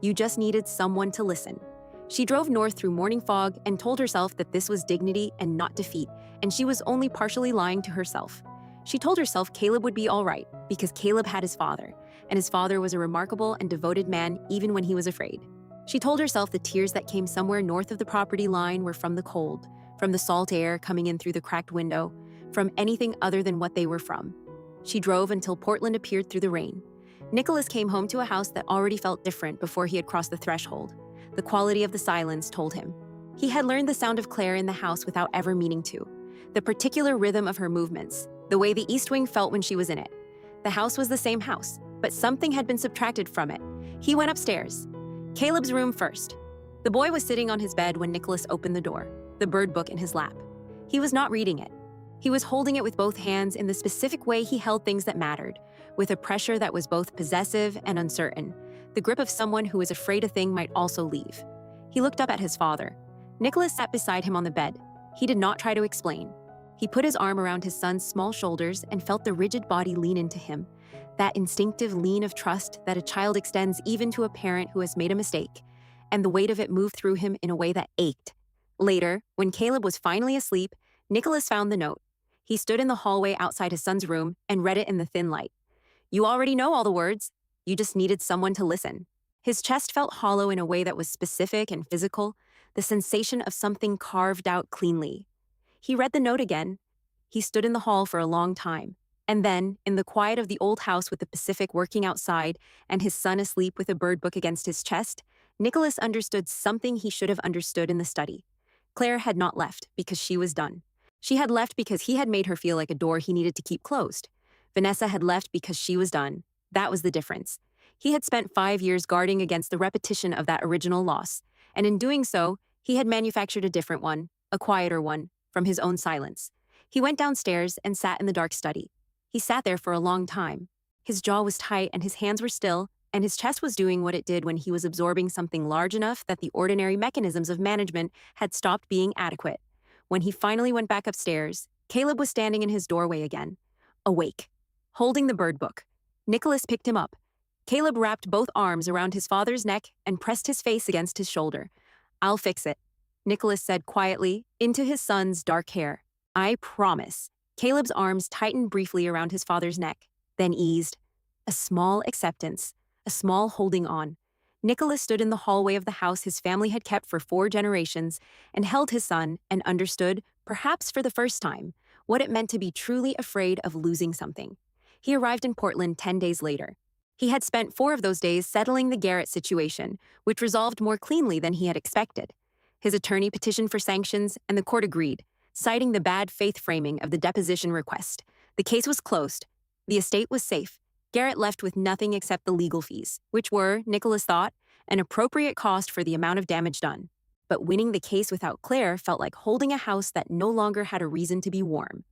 You just needed someone to listen." She drove north through morning fog and told herself that this was dignity and not defeat, and she was only partially lying to herself. She told herself Caleb would be all right, because Caleb had his father, and his father was a remarkable and devoted man even when he was afraid. She told herself the tears that came somewhere north of the property line were from the cold, from the salt air coming in through the cracked window, from anything other than what they were from. She drove until Portland appeared through the rain. Nicholas came home to a house that already felt different before he had crossed the threshold. The quality of the silence told him. He had learned the sound of Claire in the house without ever meaning to. The particular rhythm of her movements, the way the East Wing felt when she was in it. The house was the same house, but something had been subtracted from it. He went upstairs. Caleb's room first. The boy was sitting on his bed when Nicholas opened the door, the Bird Book in his lap. He was not reading it. He was holding it with both hands in the specific way he held things that mattered, with a pressure that was both possessive and uncertain, the grip of someone who is afraid a thing might also leave. He looked up at his father. Nicholas sat beside him on the bed. He did not try to explain. He put his arm around his son's small shoulders and felt the rigid body lean into him, that instinctive lean of trust that a child extends even to a parent who has made a mistake. and the weight of it moved through him in a way that ached. Later, when Caleb was finally asleep, Nicholas found the note. He stood in the hallway outside his son's room and read it in the thin light. You already know all the words. You just needed someone to listen. His chest felt hollow in a way that was specific and physical, the sensation of something carved out cleanly. He read the note again. He stood in the hall for a long time. And then, in the quiet of the old house with the Pacific working outside and his son asleep with a bird book against his chest, Nicholas understood something he should have understood in the study. Claire had not left because she was done. She had left because he had made her feel like a door he needed to keep closed. Vanessa had left because she was done. That was the difference. He had spent 5 years guarding against the repetition of that original loss, and in doing so, he had manufactured a different one, a quieter one, from his own silence. He went downstairs and sat in the dark study. He sat there for a long time. His jaw was tight and his hands were still, and his chest was doing what it did when he was absorbing something large enough that the ordinary mechanisms of management had stopped being adequate. When he finally went back upstairs, Caleb was standing in his doorway again, awake, holding the bird book. Nicholas picked him up. Caleb wrapped both arms around his father's neck and pressed his face against his shoulder. I'll fix it, Nicholas said quietly into his son's dark hair. I promise. Caleb's arms tightened briefly around his father's neck, then eased. A small acceptance, a small holding on. Nicholas stood in the hallway of the house his family had kept for 4 generations and held his son and understood, perhaps for the first time, what it meant to be truly afraid of losing something. He arrived in Portland 10 days later. He had spent 4 of those days settling the Garrett situation, which resolved more cleanly than he had expected. His attorney petitioned for sanctions, and the court agreed, citing the bad faith framing of the deposition request. The case was closed. The estate was safe. Garrett left with nothing except the legal fees, which were, Nicholas thought, an appropriate cost for the amount of damage done. But winning the case without Claire felt like holding a house that no longer had a reason to be warm.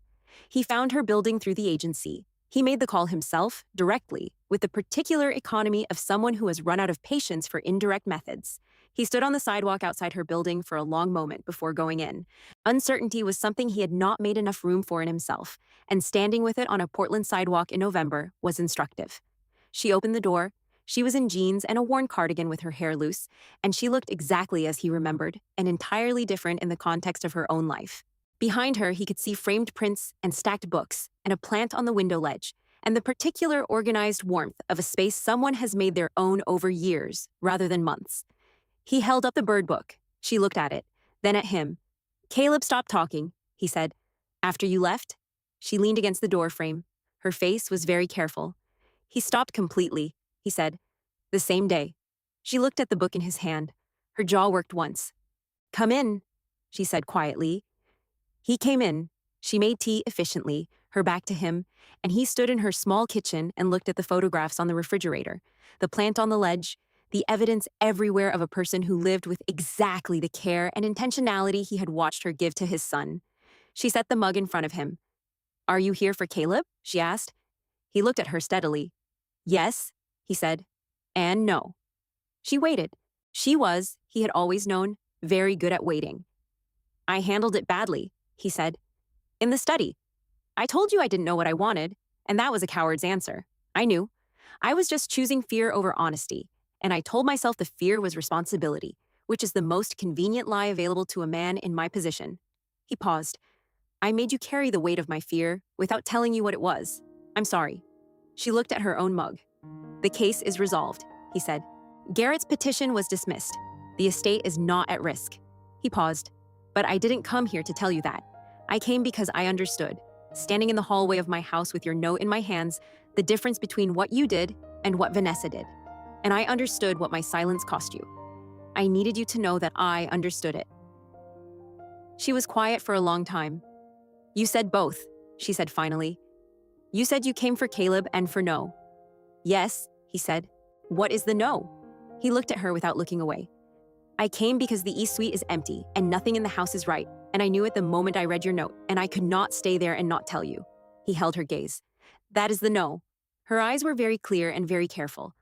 He found her building through the agency. He made the call himself, directly, with the particular economy of someone who has run out of patience for indirect methods. He stood on the sidewalk outside her building for a long moment before going in. Uncertainty was something he had not made enough room for in himself, and standing with it on a Portland sidewalk in November was instructive. She opened the door. She was in jeans and a worn cardigan with her hair loose, and she looked exactly as he remembered, and entirely different in the context of her own life. Behind her, he could see framed prints and stacked books, and a plant on the window ledge, and the particular organized warmth of a space someone has made their own over years, rather than months. He held up the bird book. She looked at it, then at him. Caleb stopped talking, he said. After you left? She leaned against the door frame. Her face was very careful. He stopped completely, he said. The same day. She looked at the book in his hand. Her jaw worked once. Come in, she said quietly. He came in. She made tea efficiently, her back to him, and he stood in her small kitchen and looked at the photographs on the refrigerator, the plant on the ledge, the evidence everywhere of a person who lived with exactly the care and intentionality he had watched her give to his son. She set the mug in front of him. Are you here for Caleb? She asked. He looked at her steadily. Yes, he said, and no. She waited. She was, he had always known, very good at waiting. I handled it badly, he said. In the study. I told you I didn't know what I wanted, and that was a coward's answer. I knew. I was just choosing fear over honesty, and I told myself the fear was responsibility, which is the most convenient lie available to a man in my position. He paused. I made you carry the weight of my fear without telling you what it was. I'm sorry. She looked at her own mug. The case is resolved, he said. Garrett's petition was dismissed. The estate is not at risk. He paused. But I didn't come here to tell you that. I came because I understood, standing in the hallway of my house with your note in my hands, the difference between what you did and what Vanessa did. And I understood what my silence cost you. I needed you to know that I understood it. She was quiet for a long time. You said both, she said finally. You said you came for Caleb and for no. Yes, he said. What is the no? He looked at her without looking away. I came because the East Suite is empty and nothing in the house is right, and I knew it the moment I read your note, and I could not stay there and not tell you. He held her gaze. That is the no. Her eyes were very clear and very careful.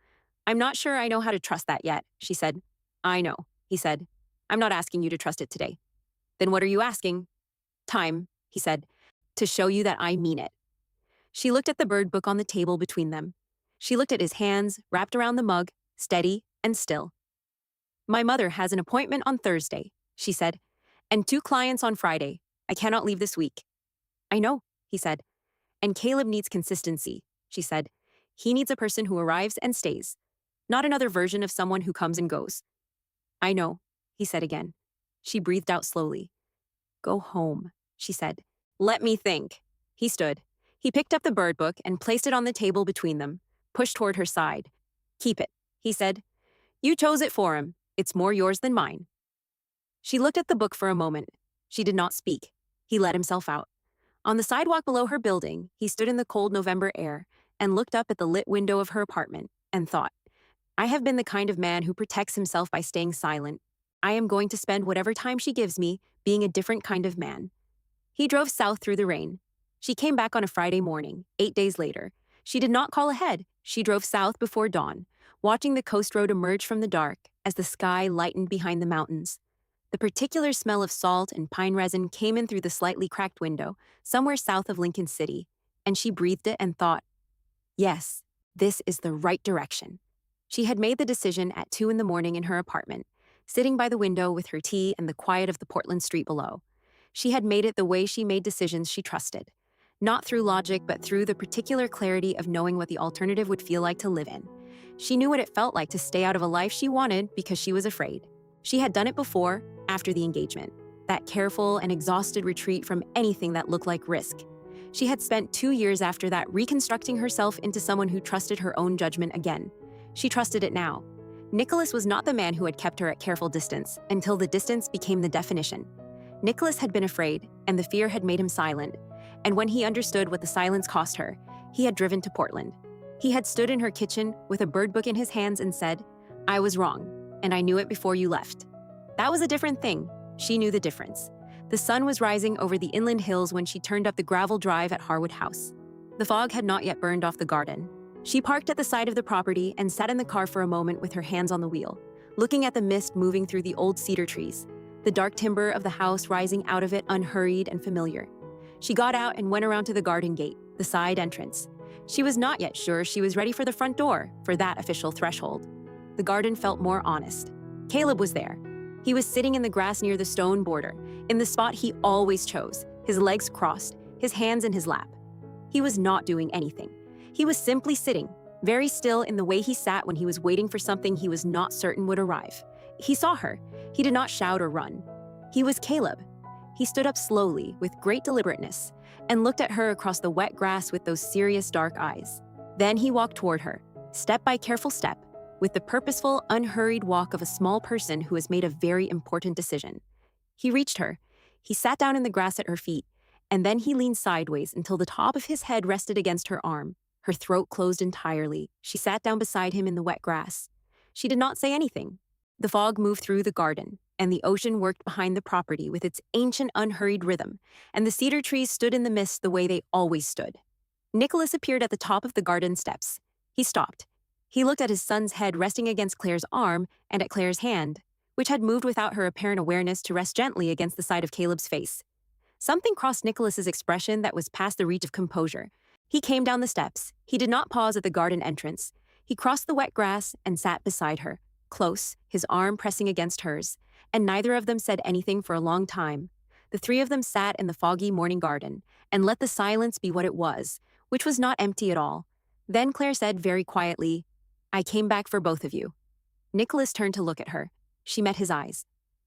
I'm not sure I know how to trust that yet, she said. I know, he said. I'm not asking you to trust it today. Then what are you asking? Time, he said, to show you that I mean it. She looked at the bird book on the table between them. She looked at his hands, wrapped around the mug, steady and still. My mother has an appointment on Thursday, she said, and 2 clients on Friday. I cannot leave this week. I know, he said. And Caleb needs consistency, she said. He needs a person who arrives and stays, not another version of someone who comes and goes. I know, he said again. She breathed out slowly. Go home, she said. Let me think. He stood. He picked up the bird book and placed it on the table between them, pushed toward her side. Keep it, he said. You chose it for him. It's more yours than mine. She looked at the book for a moment. She did not speak. He let himself out. On the sidewalk below her building, he stood in the cold November air and looked up at the lit window of her apartment and thought, I have been the kind of man who protects himself by staying silent. I am going to spend whatever time she gives me being a different kind of man. He drove south through the rain. She came back on a Friday morning, 8 days later. She did not call ahead. She drove south before dawn, watching the coast road emerge from the dark as the sky lightened behind the mountains. The particular smell of salt and pine resin came in through the slightly cracked window, somewhere south of Lincoln City, and she breathed it and thought, yes, this is the right direction. She had made the decision at 2 in the morning in her apartment, sitting by the window with her tea and the quiet of the Portland street below. She had made it the way she made decisions she trusted, not through logic, but through the particular clarity of knowing what the alternative would feel like to live in. She knew what it felt like to stay out of a life she wanted because she was afraid. She had done it before, after the engagement, that careful and exhausted retreat from anything that looked like risk. She had spent 2 years after that reconstructing herself into someone who trusted her own judgment again. She trusted it now. Nicholas was not the man who had kept her at careful distance until the distance became the definition. Nicholas had been afraid, and the fear had made him silent. And when he understood what the silence cost her, he had driven to Portland. He had stood in her kitchen with a bird book in his hands and said, I was wrong, and I knew it before you left. That was a different thing. She knew the difference. The sun was rising over the inland hills when she turned up the gravel drive at Harwood House. The fog had not yet burned off the garden. She parked at the side of the property and sat in the car for a moment with her hands on the wheel, looking at the mist moving through the old cedar trees, the dark timber of the house rising out of it unhurried and familiar. She got out and went around to the garden gate, the side entrance. She was not yet sure she was ready for the front door, for that official threshold. The garden felt more honest. Caleb was there. He was sitting in the grass near the stone border, in the spot he always chose, his legs crossed, his hands in his lap. He was not doing anything. He was simply sitting, very still in the way he sat when he was waiting for something he was not certain would arrive. He saw her. He did not shout or run. He was Caleb. He stood up slowly, with great deliberateness, and looked at her across the wet grass with those serious dark eyes. Then he walked toward her, step by careful step, with the purposeful, unhurried walk of a small person who has made a very important decision. He reached her. He sat down in the grass at her feet, and then he leaned sideways until the top of his head rested against her arm. Her throat closed entirely. She sat down beside him in the wet grass. She did not say anything. The fog moved through the garden, and the ocean worked behind the property with its ancient, unhurried rhythm, and the cedar trees stood in the mist the way they always stood. Nicholas appeared at the top of the garden steps. He stopped. He looked at his son's head resting against Claire's arm and at Claire's hand, which had moved without her apparent awareness to rest gently against the side of Caleb's face. Something crossed Nicholas's expression that was past the reach of composure. He came down the steps. He did not pause at the garden entrance. He crossed the wet grass and sat beside her, close, his arm pressing against hers, and neither of them said anything for a long time. The three of them sat in the foggy morning garden and let the silence be what it was, which was not empty at all. Then Claire said very quietly, I came back for both of you. Nicholas turned to look at her. She met his eyes.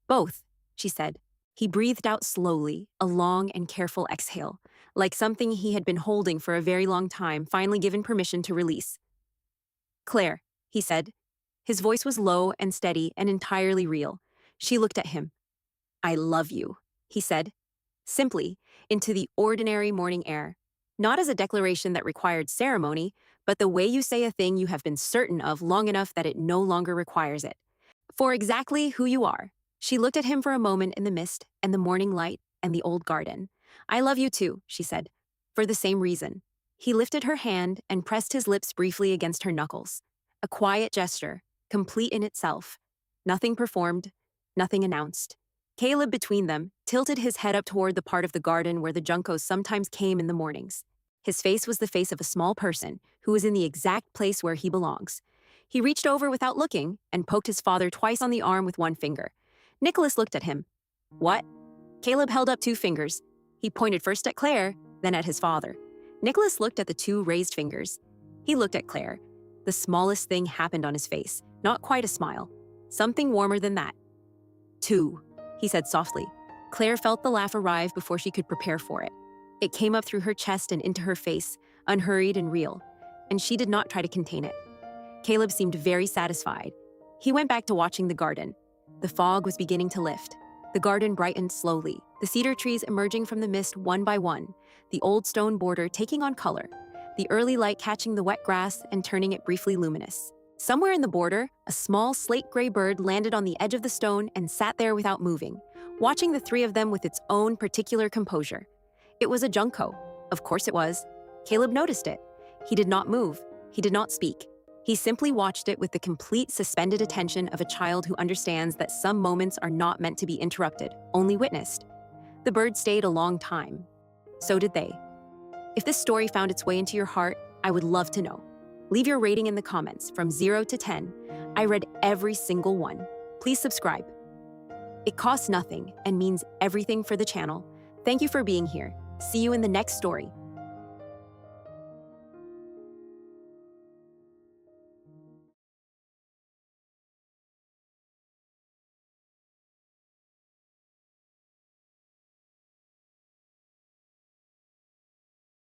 Both, she said. He breathed out slowly, a long and careful exhale, like something he had been holding for a very long time, finally given permission to release. Claire, he said. His voice was low and steady and entirely real. She looked at him. I love you, he said, simply, into the ordinary morning air. Not as a declaration that required ceremony, but the way you say a thing you have been certain of long enough that it no longer requires it. For exactly who you are. She looked at him for a moment in the mist and the morning light and the old garden. I love you too, she said, for the same reason. He lifted her hand and pressed his lips briefly against her knuckles. A quiet gesture, complete in itself. Nothing performed, nothing announced. Caleb, between them, tilted his head up toward the part of the garden where the juncos sometimes came in the mornings. His face was the face of a small person who was in the exact place where he belongs. He reached over without looking and poked his father twice on the arm with one finger. Nicholas looked at him. What? Caleb held up 2 fingers. He pointed first at Claire, then at his father. Nicholas looked at the 2 raised fingers. He looked at Claire. The smallest thing happened on his face, not quite a smile. Something warmer than that. 2, he said softly. Claire felt the laugh arrive before she could prepare for it. It came up through her chest and into her face, unhurried and real, and she did not try to contain it. Caleb seemed very satisfied. He went back to watching the garden. The fog was beginning to lift. The garden brightened slowly, the cedar trees emerging from the mist one by one, the old stone border taking on color, the early light catching the wet grass and turning it briefly luminous. Somewhere in the border, a small slate-gray bird landed on the edge of the stone and sat there without moving, watching the 3 of them with its own particular composure. It was a junco. Of course it was. Caleb noticed it. He did not move. He did not speak. He simply watched it with the complete suspended attention of a child who understands that some moments are not meant to be interrupted, only witnessed. The bird stayed a long time. So did they. If this story found its way into your heart, I would love to know. Leave your rating in the comments from 0 to 10. I read every single one. Please subscribe. It costs nothing and means everything for the channel. Thank you for being here. See you in the next story.